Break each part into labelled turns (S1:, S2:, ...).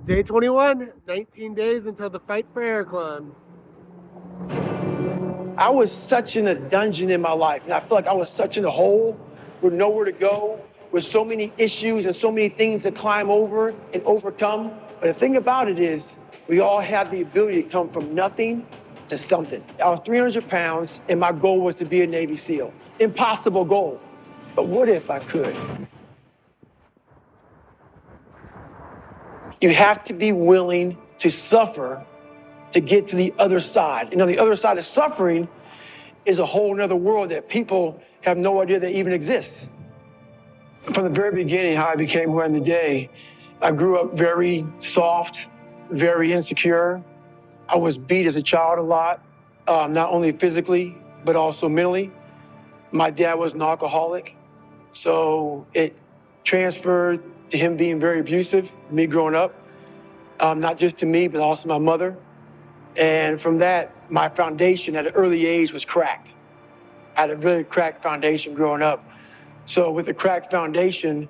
S1: Day 21, 19 days until the Fight for Air climb.
S2: I was such in a dungeon in my life, and I feel like I was such in a hole with nowhere to go, with so many issues and so many things to climb over and overcome. But the thing about it is, we all have the ability to come from nothing to something. I was 300 pounds, and my goal was to be a Navy SEAL. Impossible goal. But what if I could? You have to be willing to suffer to get to the other side. And on the other side of suffering is a whole nother world that people have no idea that even exists. From the very beginning, how I became who I am today, I grew up very soft, very insecure. I was beat as a child a lot, not only physically, but also mentally. My dad was an alcoholic, so it transferred to him being very abusive, me growing up, not just to me, but also my mother. And from that, my foundation at an early age was cracked. I had a really cracked foundation growing up. So with a cracked foundation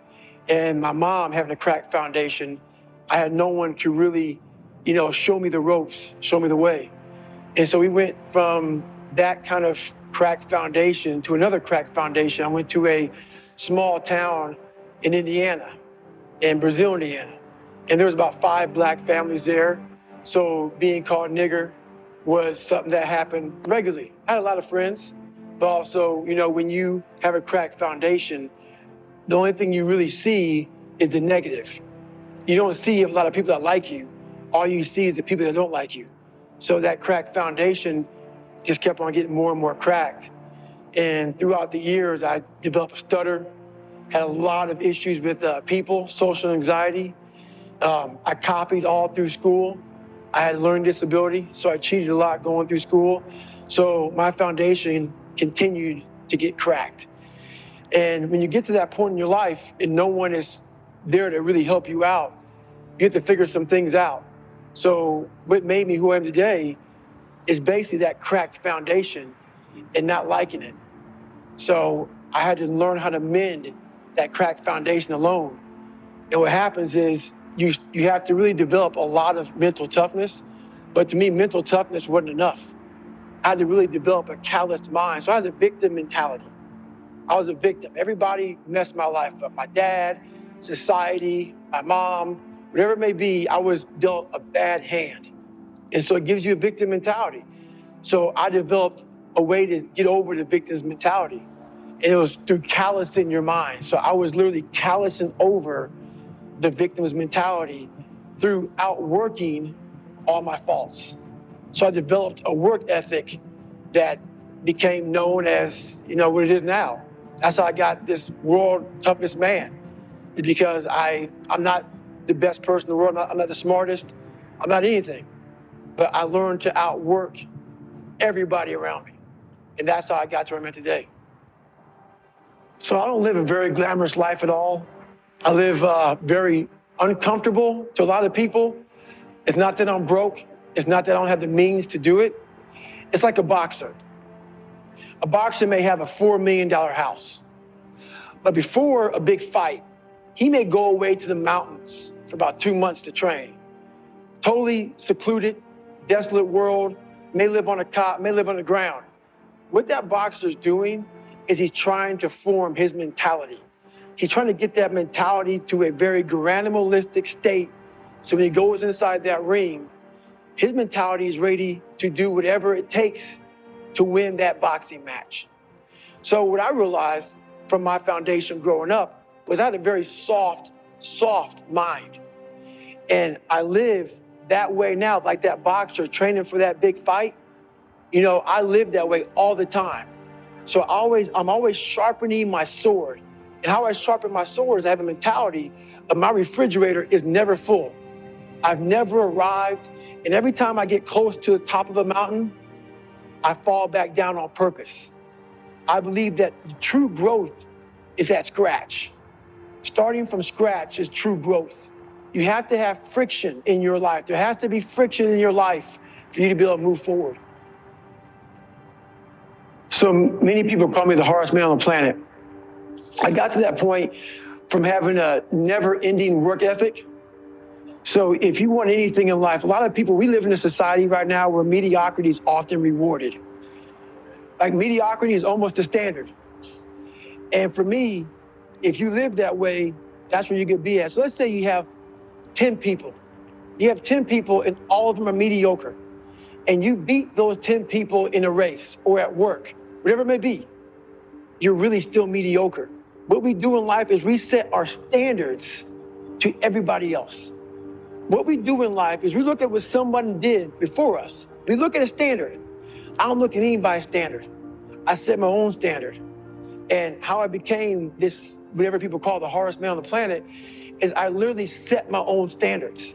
S2: and my mom having a cracked foundation, I had no one to really, show me the ropes, show me the way. And so we went from that kind of cracked foundation to another cracked foundation. I went to a small town in Indiana, in Brazil, Indiana. And there was about 5 black families there. So being called nigger was something that happened regularly. I had a lot of friends, but also, when you have a cracked foundation, the only thing you really see is the negative. You don't see a lot of people that like you. All you see is the people that don't like you. So that cracked foundation just kept on getting more and more cracked. And throughout the years, I developed a stutter, had a lot of issues with people, social anxiety. I copied all through school. I had learning disability, so I cheated a lot going through school. So my foundation continued to get cracked. And when you get to that point in your life and no one is there to really help you out, you have to figure some things out. So what made me who I am today is basically that cracked foundation and not liking it. So I had to learn how to mend that cracked foundation alone. And what happens is you have to really develop a lot of mental toughness. But to me, mental toughness wasn't enough. I had to really develop a calloused mind. So I had a victim mentality. I was a victim. Everybody messed my life up. My dad, society, my mom, whatever it may be, I was dealt a bad hand. And so it gives you a victim mentality. So I developed a way to get over the victim's mentality. And it was through callousing your mind. So I was literally callousing over the victim's mentality through outworking all my faults. So I developed a work ethic that became known as, what it is now. That's how I got this world toughest man. It's because I'm not the best person in the world. I'm not the smartest. I'm not anything. But I learned to outwork everybody around me. And that's how I got to where I'm at today. So I don't live a very glamorous life at all. I live very uncomfortable to a lot of people. It's not that I'm broke. It's not that I don't have the means to do it. It's like a boxer. A boxer may have a $4 million house, but before a big fight, he may go away to the mountains for about 2 months to train. Totally secluded, desolate world, may live on a cot, may live on the ground. What that boxer's doing is he's trying to form his mentality. He's trying to get that mentality to a very animalistic state. So when he goes inside that ring, his mentality is ready to do whatever it takes to win that boxing match. So what I realized from my foundation growing up was I had a very soft mind. And I live that way now, like that boxer training for that big fight. I live that way all the time. So I'm always sharpening my sword. And how I sharpen my sword is I have a mentality of my refrigerator is never full. I've never arrived. And every time I get close to the top of a mountain, I fall back down on purpose. I believe that true growth is at scratch. Starting from scratch is true growth. You have to have friction in your life. There has to be friction in your life for you to be able to move forward. So many people call me the hardest man on the planet. I got to that point from having a never-ending work ethic So if you want anything in life, a lot of people, we live in a society right now where mediocrity is often rewarded. Like mediocrity is almost the standard. And for me, if you live that way, that's where you could be at. So let's say you have 10 people. You have 10 people and all of them are mediocre. And you beat those 10 people in a race or at work, whatever it may be, you're really still mediocre. What we do in life is we set our standards to everybody else. What we do in life is we look at what someone did before us. We look at a standard. I don't look at anybody's standard. I set my own standard. And how I became this, whatever people call the hardest man on the planet, is I literally set my own standards.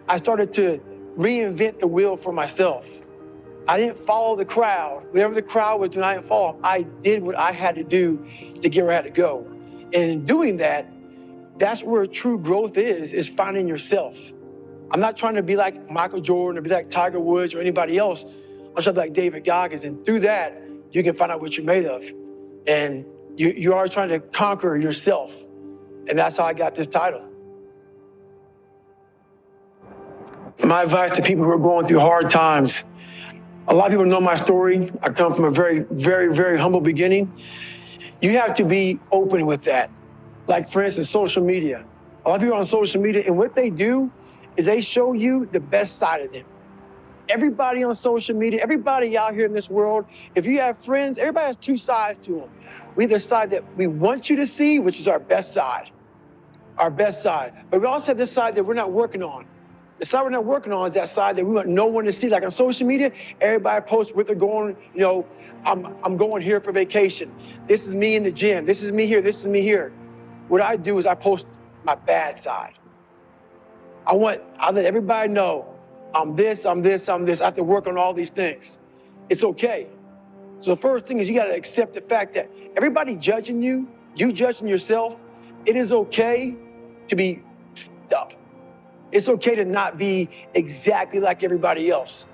S2: I started to reinvent the wheel for myself. I didn't follow the crowd. Whatever the crowd was doing, I didn't follow them. I did what I had to do to get where I had to go. And in doing that, that's where true growth is finding yourself. I'm not trying to be like Michael Jordan or be like Tiger Woods or anybody else. I'm trying to be like David Goggins. And through that, you can find out what you're made of. And you are trying to conquer yourself. And that's how I got this title. My advice to people who are going through hard times, a lot of people know my story. I come from a very, very, very humble beginning. You have to be open with that. Like, for instance, social media. A lot of people are on social media, and what they do is they show you the best side of them. Everybody on social media, everybody out here in this world, if you have friends, everybody has two sides to them. We have the side that we want you to see, which is our best side. But we also have this side that we're not working on. The side we're not working on is that side that we want no one to see. Like on social media, everybody posts where they're going, I'm going here for vacation. This is me in the gym. This is me here. This is me here. What I do is I post my bad side. I let everybody know I'm this. I have to work on all these things. It's okay. So the first thing is you got to accept the fact that everybody judging you, you judging yourself, it is okay to be f***ed up. It's okay to not be exactly like everybody else.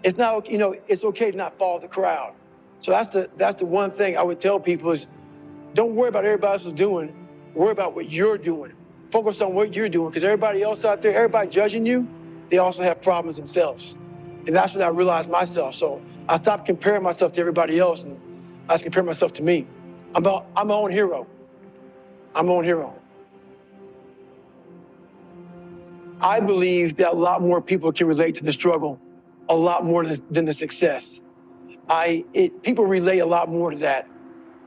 S2: It's not, it's okay to not follow the crowd. So that's the one thing I would tell people is don't worry about what everybody else is doing. Worry about what you're doing. Focus on what you're doing, because everybody else out there, everybody judging you, they also have problems themselves. And that's when I realized myself. So I stopped comparing myself to everybody else, and I was comparing myself to me. I'm my own hero. I'm my own hero. I believe that a lot more people can relate to the struggle, a lot more than the success. People relate a lot more to that.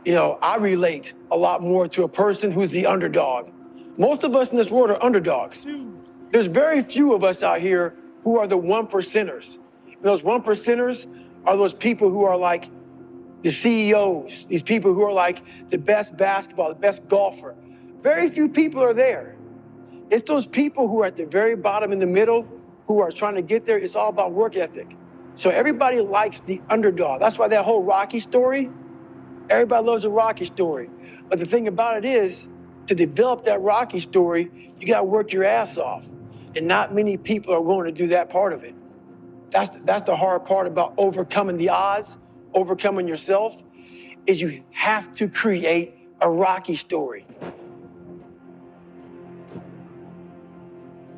S2: I relate a lot more to a person who's the underdog. Most of us in this world are underdogs. There's very few of us out here who are the 1%ers. And those 1%ers are those people who are like the CEOs, these people who are like the best basketball, the best golfer. Very few people are there. It's those people who are at the very bottom in the middle who are trying to get there. It's all about work ethic. So everybody likes the underdog. That's why that whole Rocky story, everybody loves a Rocky story. But the thing about it is, to develop that Rocky story, you got to work your ass off. And not many people are going to do that part of it. That's the hard part about overcoming the odds, overcoming yourself, is you have to create a Rocky story.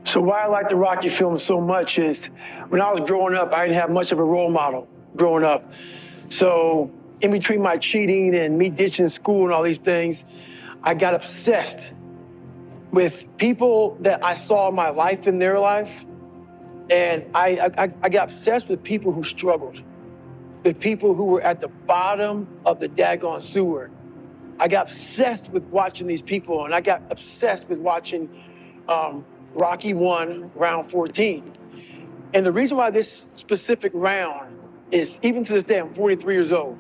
S2: So why I like the Rocky film so much is when I was growing up, I didn't have much of a role model growing up. So in between my cheating and me ditching school and all these things, I got obsessed with people that I saw my life in their life. And I got obsessed with people who struggled, with people who were at the bottom of the daggone sewer. I got obsessed with watching these people, and I got obsessed with watching Rocky 1, round 14. And the reason why this specific round is, even to this day, I'm 43 years old.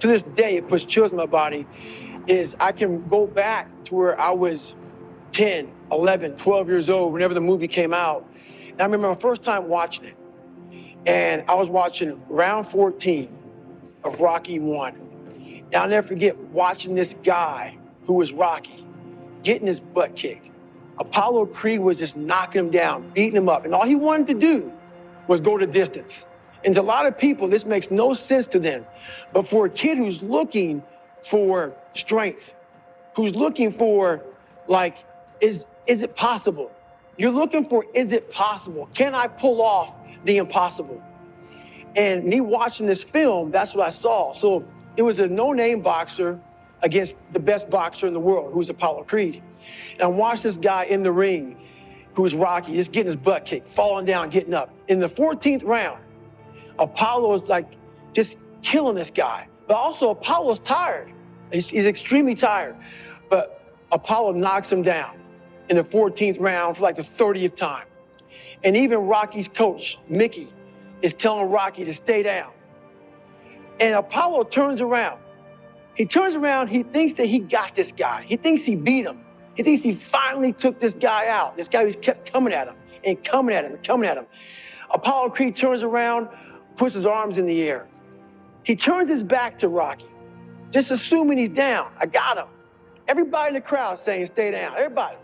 S2: To this day, it puts chills in my body, is I can go back to where I was 10, 11, 12 years old, whenever the movie came out. And I remember my first time watching it. And I was watching round 14 of Rocky 1. And I'll never forget watching this guy who was Rocky, getting his butt kicked. Apollo Creed was just knocking him down, beating him up. And all he wanted to do was go the distance. And to a lot of people, this makes no sense to them. But for a kid who's looking for strength, who's looking for, like, is it possible? You're looking for, is it possible? Can I pull off the impossible? And me watching this film, that's what I saw. So it was a no-name boxer against the best boxer in the world, who's Apollo Creed. And I watched this guy in the ring, who was Rocky, just getting his butt kicked, falling down, getting up. In the 14th round, Apollo's like just killing this guy. But also Apollo's tired. He's extremely tired. But Apollo knocks him down in the 14th round for like the 30th time. And even Rocky's coach, Mickey, is telling Rocky to stay down. And Apollo turns around. He turns around, he thinks that he got this guy. He thinks he beat him. He thinks he finally took this guy out. This guy who's kept coming at him and coming at him and coming at him. Apollo Creed turns around, puts his arms in the air. He turns his back to Rocky, just assuming he's down. I got him. Everybody in the crowd saying, stay down, everybody.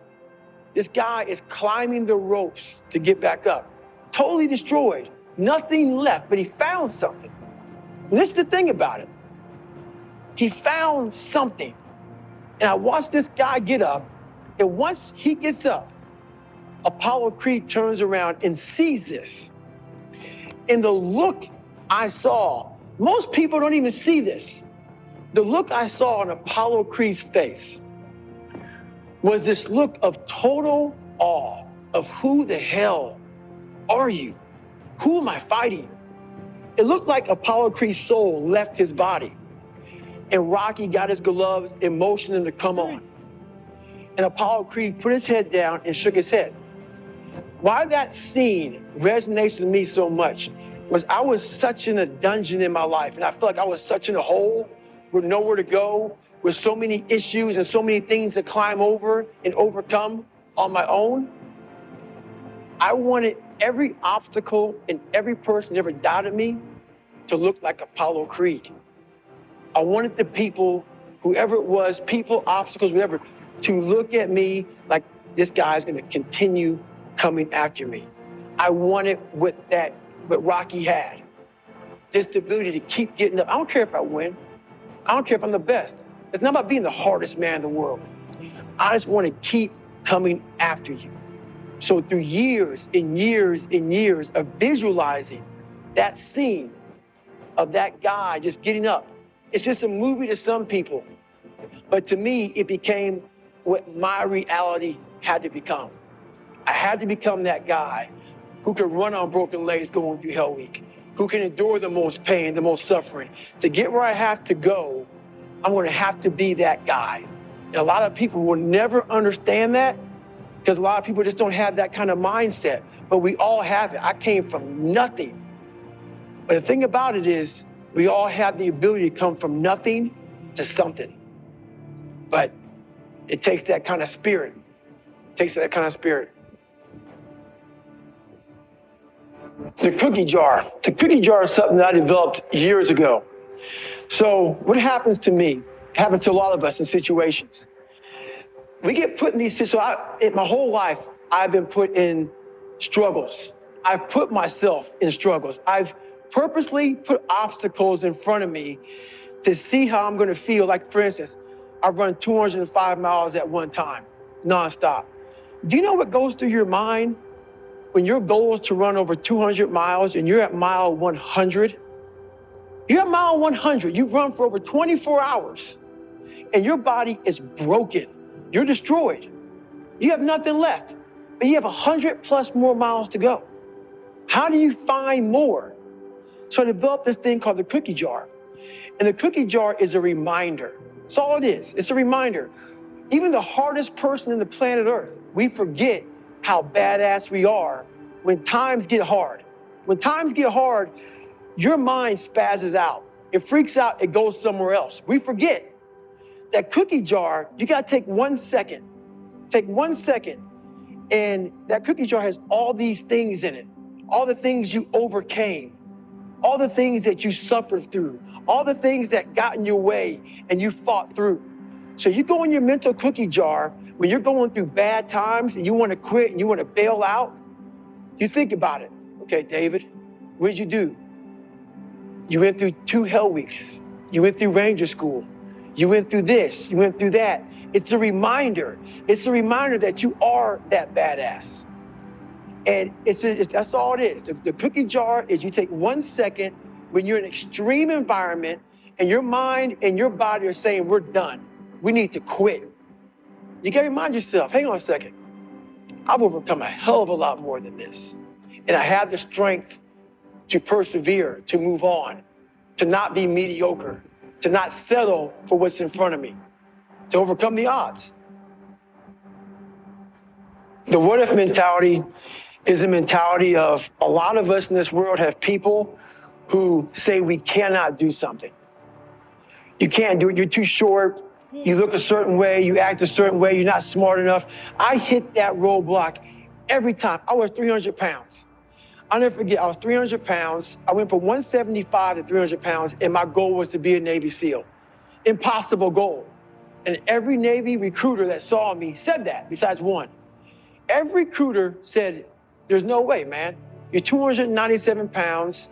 S2: This guy is climbing the ropes to get back up. Totally destroyed, nothing left, but he found something. And this is the thing about it. He found something. And I watched this guy get up, and once he gets up, Apollo Creed turns around and sees this. And the look I saw, most people don't even see this. The look I saw on Apollo Creed's face was this look of total awe of who the hell are you? Who am I fighting? It looked like Apollo Creed's soul left his body. And Rocky got his gloves and motioned him to come on. And Apollo Creed put his head down and shook his head. Why that scene resonates with me so much was I was such in a dungeon in my life, and I felt like I was such in a hole with nowhere to go, with so many issues and so many things to climb over and overcome on my own. I wanted every obstacle and every person that ever doubted me to look like Apollo Creed. I wanted the people, whoever it was, people, obstacles, whatever, to look at me like this guy's gonna continue coming after me. I wanted what Rocky had, this ability to keep getting up. I don't care if I win. I don't care if I'm the best. It's not about being the hardest man in the world. I just want to keep coming after you. So through years and years and years of visualizing that scene of that guy just getting up, it's just a movie to some people. But to me, it became what my reality had to become. I had to become that guy who could run on broken legs going through Hell Week, who can endure the most pain, the most suffering. To get where I have to go, I'm gonna have to be that guy. And a lot of people will never understand that because a lot of people just don't have that kind of mindset, but we all have it. I came from nothing. But the thing about it is, we all have the ability to come from nothing to something. But it takes that kind of spirit. It takes that kind of spirit. The cookie jar. The cookie jar is something that I developed years ago. So what happens to me, happens to a lot of us in situations. We get put in these situations. In my whole life, I've been put in struggles. I've put myself in struggles. I've purposely put obstacles in front of me to see how I'm gonna feel. Like, for instance, I run 205 miles at one time, nonstop. Do you know what goes through your mind when your goal is to run over 200 miles and you're at mile 100? You're at mile 100, you've run for over 24 hours and your body is broken. You're destroyed. You have nothing left, but you have 100 plus more miles to go. How do you find more? So I developed this thing called the cookie jar. And the cookie jar is a reminder. That's all it is. It's a reminder. Even the hardest person in the planet Earth, we forget how badass we are when times get hard. When times get hard, your mind spazzes out. It freaks out, it goes somewhere else. We forget. That cookie jar, you gotta take 1 second. Take 1 second, and that cookie jar has all these things in it. All the things you overcame, all the things that you suffered through, all the things that got in your way and you fought through. So you go in your mental cookie jar when you're going through bad times and you wanna quit and you wanna bail out, you think about it. Okay, David, what did you do? You went through 2 Hell Weeks. You went through Ranger School. You went through this, you went through that. It's a reminder. It's a reminder that you are that badass. And that's all it is. The cookie jar is you take 1 second when you're in an extreme environment and your mind and your body are saying, we're done. We need to quit. You gotta remind yourself, hang on a second. I've overcome a hell of a lot more than this. And I have the strength to persevere, to move on, to not be mediocre, to not settle for what's in front of me, to overcome the odds. The what if mentality is a mentality of a lot of us in this world have people who say we cannot do something. You can't do it, you're too short, you look a certain way, you act a certain way, you're not smart enough. I hit that roadblock every time. I was 300 pounds. I'll never forget, I was 300 pounds. I went from 175 to 300 pounds, and my goal was to be a Navy SEAL. Impossible goal. And every Navy recruiter that saw me said that, besides one. Every recruiter said, there's no way, man. You're 297 pounds,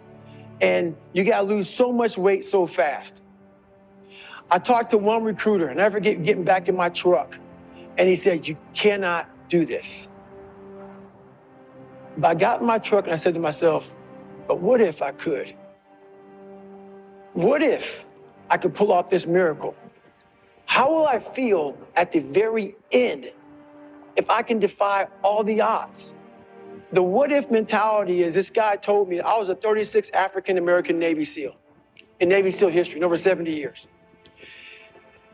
S2: and you gotta lose so much weight so fast. I talked to one recruiter, and I never forget getting back in my truck, and he said, you cannot do this. But I got in my truck and I said to myself, but what if I could? What if I could pull off this miracle? How will I feel at the very end if I can defy all the odds? The what if mentality is, this guy told me, I was a 36th African-American Navy SEAL in Navy SEAL history in over 70 years.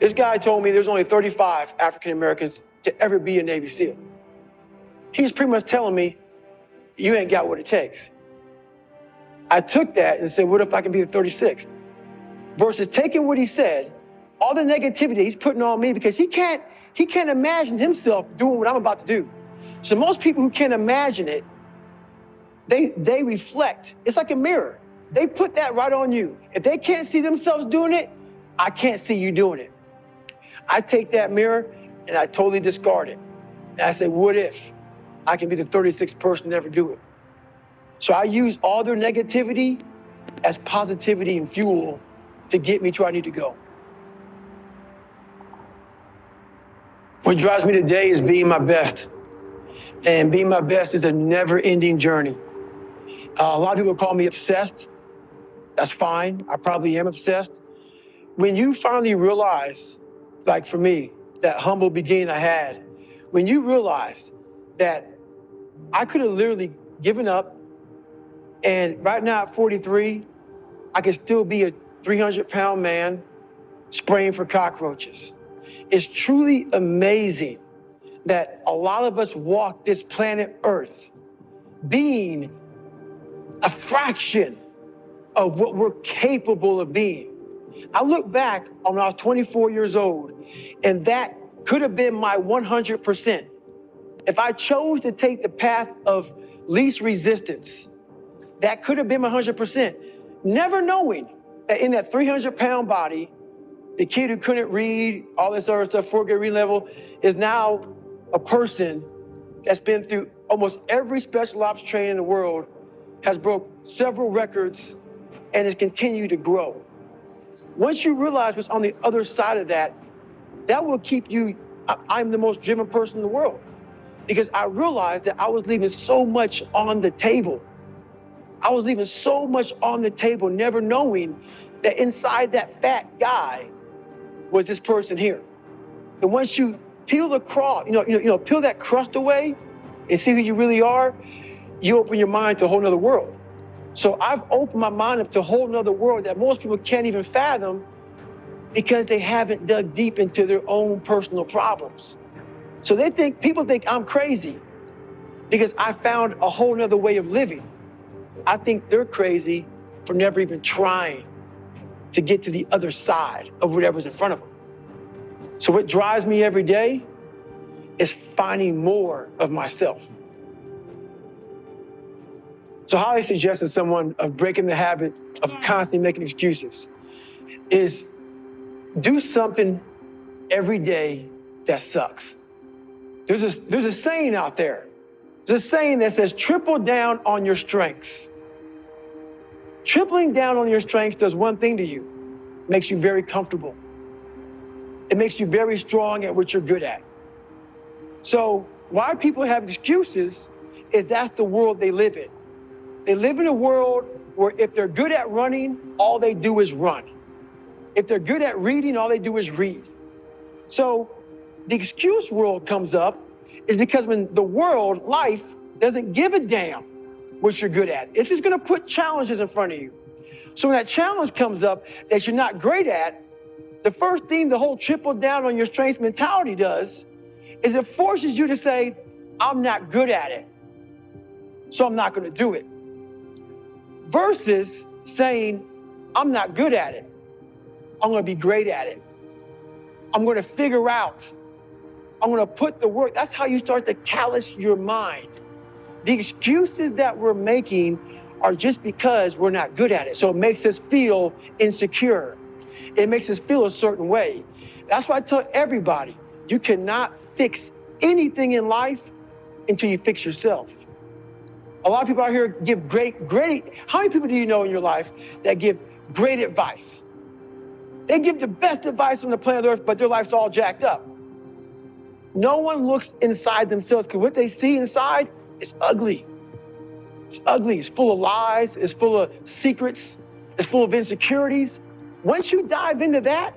S2: This guy told me there's only 35 African-Americans to ever be a Navy SEAL. He was pretty much telling me, you ain't got what it takes. I took that and said, what if I can be the 36th? Versus taking what he said, all the negativity he's putting on me, because he can't imagine himself doing what I'm about to do. So most people who can't imagine it, they reflect. It's like a mirror. They put that right on you. If they can't see themselves doing it, I can't see you doing it. I take that mirror and I totally discard it. And I say, what if I can be the 36th person to ever do it? So I use all their negativity as positivity and fuel to get me to where I need to go. What drives me today is being my best. And being my best is a never-ending journey. A lot of people call me obsessed. That's fine. I probably am obsessed. When you finally realize, like for me, that humble beginning I had, when you realize that I could have literally given up, and right now at 43, I could still be a 300-pound man spraying for cockroaches. It's truly amazing that a lot of us walk this planet Earth being a fraction of what we're capable of being. I look back on when I was 24 years old, and that could have been my 100%. If I chose to take the path of least resistance, that could have been my 100%. Never knowing that in that 300-pound body, the kid who couldn't read, all this other stuff, 4th grade reading level, is now a person that's been through almost every special ops training in the world, has broke several records, and has continued to grow. Once you realize what's on the other side of that, that will keep you, I'm the most driven person in the world, because I realized that I was leaving so much on the table. I was leaving so much on the table, never knowing that inside that fat guy was this person here. And once you peel the crust, peel that crust away and see who you really are, you open your mind to a whole nother world. So I've opened my mind up to a whole nother world that most people can't even fathom because they haven't dug deep into their own personal problems. So people think I'm crazy because I found a whole nother way of living. I think they're crazy for never even trying to get to the other side of whatever's in front of them. So what drives me every day is finding more of myself. So how I suggest to someone of breaking the habit of constantly making excuses is do something every day that sucks. There's a saying out there. There's a saying that says, triple down on your strengths. Tripling down on your strengths does one thing to you. It makes you very comfortable. It makes you very strong at what you're good at. So why people have excuses is that's the world they live in. They live in a world where if they're good at running, all they do is run. If they're good at reading, all they do is read. So the excuse world comes up is because when the world, life, doesn't give a damn what you're good at, it's just gonna put challenges in front of you. So when that challenge comes up that you're not great at, the first thing the whole triple down on your strengths mentality does is it forces you to say, I'm not good at it, so I'm not gonna do it. Versus saying, I'm not good at it, I'm gonna be great at it. I'm gonna figure out, I'm gonna put the work. That's how you start to callous your mind. The excuses that we're making are just because we're not good at it. So it makes us feel insecure. It makes us feel a certain way. That's why I tell everybody, you cannot fix anything in life until you fix yourself. A lot of people out here give great, how many people do you know in your life that give great advice? They give the best advice on the planet Earth, but their life's all jacked up. No one looks inside themselves because what they see inside is ugly. It's ugly, it's full of lies, it's full of secrets, it's full of insecurities. Once you dive into that,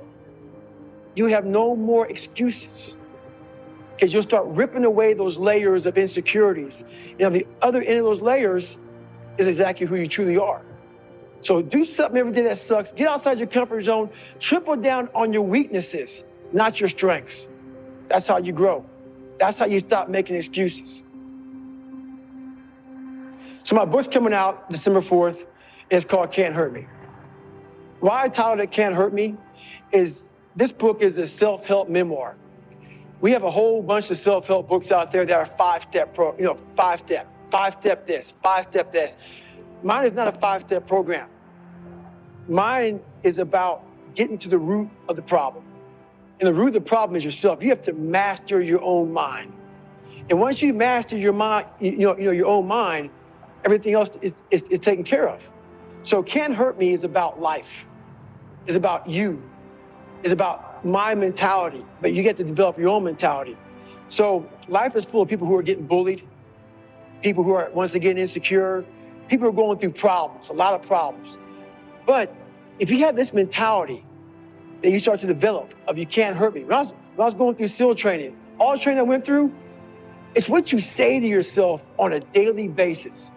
S2: you have no more excuses because you'll start ripping away those layers of insecurities. You know, the other end of those layers is exactly who you truly are. So do something every day that sucks. Get outside your comfort zone. Triple down on your weaknesses, not your strengths. That's how you grow. That's how you stop making excuses. So my book's coming out December 4th. It's called Can't Hurt Me. Why I titled it Can't Hurt Me is this book is a self-help memoir. We have a whole bunch of self-help books out there that are five-step this, five-step this. Mine is not a five-step program. Mine is about getting to the root of the problem. And the root of the problem is yourself. You have to master your own mind. And once you master your mind, your own mind, everything else is taken care of. So Can't Hurt Me is about life. It's about you. It's about my mentality, but you get to develop your own mentality. So life is full of people who are getting bullied, people who are, once again, insecure, people who are going through problems, a lot of problems. But if you have this mentality that you start to develop of you can't hurt me. When I was going through SEAL training, all the training I went through, it's what you say to yourself on a daily basis.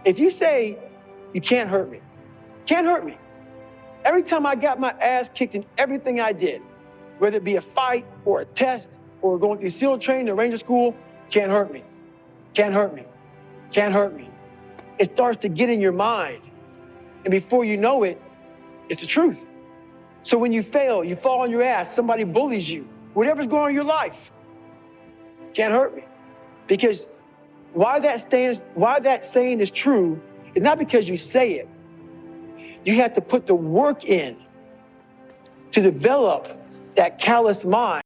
S2: If you say, you can't hurt me, can't hurt me. Every time I got my ass kicked in everything I did, whether it be a fight or a test or going through SEAL training or Ranger school, can't hurt me, can't hurt me, can't hurt me. It starts to get in your mind. And before you know it, it's the truth. So when you fail, you fall on your ass, somebody bullies you, whatever's going on in your life, can't hurt me. Because why that saying is true is not because you say it. You have to put the work in to develop that calloused mind.